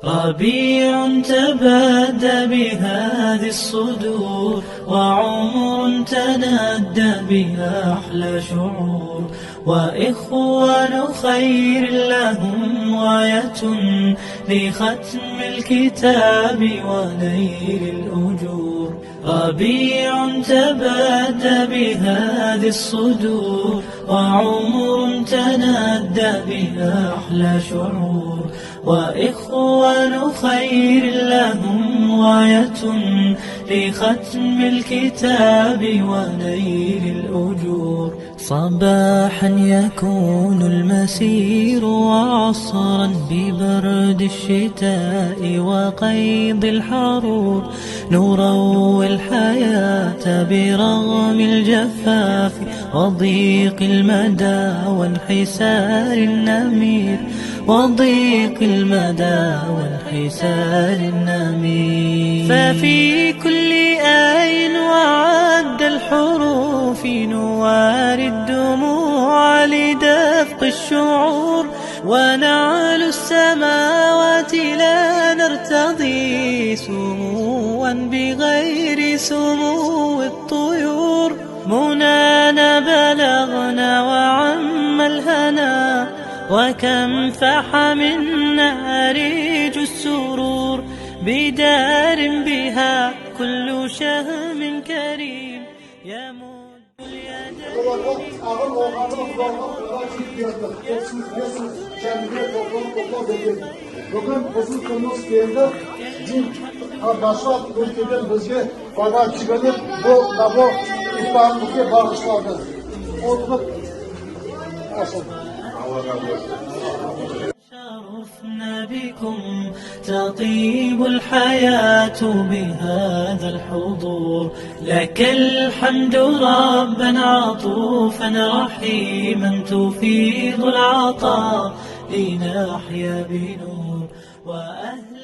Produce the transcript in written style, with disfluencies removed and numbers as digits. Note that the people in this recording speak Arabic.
ربيع تبادى بهذه الصدور، وعمر تنادى بها أحلى شعور، وإخوان خير لهم غاية لختم الكتاب ونيل الأجور. ربيع تبادى بهذه الصدور، وعمر تنادى بها أحلى شعور، وإخوان خير لهم غاية لختم الكتاب ونيل الأجور. صباحا يكون المسير، وعصرا ببرد الشتاء وقيض الحرور، نروي الحياة برغم الجفاف وضيق المدى وانحسار النمير، وضيق المدى وانحسار النمير. ففي كل آي وعد الحروف نواري الدموع لدفق الشعور، ونعلو السماوات لا نرتضي سموا بغير سمو الطيور. منانا بلغنا وعم الهنا، وكم فح منا ريج السرور، بدار بها كل شهم كريم يمد اليدين. Bugün bizim kırmızı değerli başka ülkeden bizge fayda çıkarıp bu iftarımızı bağışladı. Olduk asıl. شرفنا بكم تطيب الحياة بهذا الحضور. لك الحمد ربا عطوفا رحيما تفيض العطاء لنحيا بنور. وأهل